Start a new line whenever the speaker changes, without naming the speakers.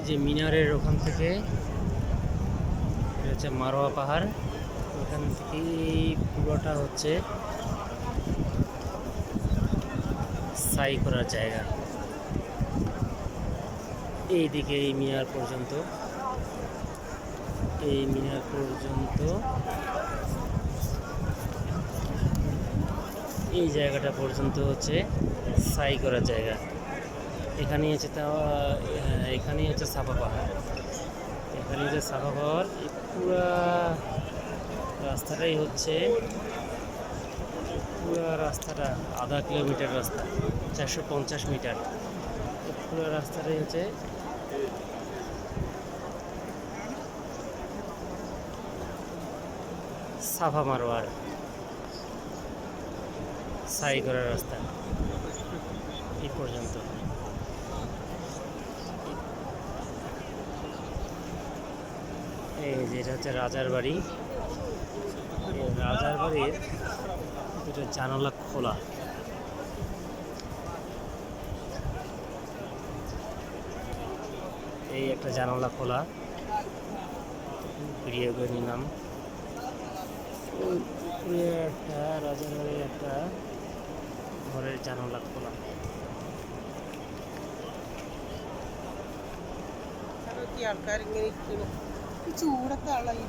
যে মিনারের ওখান থেকে এটা হচ্ছে মারোয়া পাহাড়, ওখান থেকে পুরোটা হচ্ছে সাই করার জায়গা। এইদিকে এই মিনার পর্যন্ত, এই মিনার পর্যন্ত এই জায়গাটা পর্যন্ত হচ্ছে সাই করার জায়গা। এখানেই হচ্ছে এখানেই হচ্ছে সাফা পাহাড়। এখানে যে সাফা পাহাড়, এই পুরা রাস্তাটাই হচ্ছে, পুরা রাস্তাটা 1/2 কিলোমিটার রাস্তা, 450 মিটার। পুরো রাস্তাটাই হচ্ছে সাফা মারোয়ার সাই করার রাস্তা এই পর্যন্ত। এই যেটা হচ্ছে রাজার বাড়ি, এই রাজার বাড়ির দুটো জানালা খোলা। এই একটা জানালা খোলা, ভিডিও করে নিলাম। উপরে একটা রাজার বাড়ির একটা ঘরের জানালা খোলা।
ആൾക്കാർ ഇങ്ങനെ ചൂടത്തെ ആളായി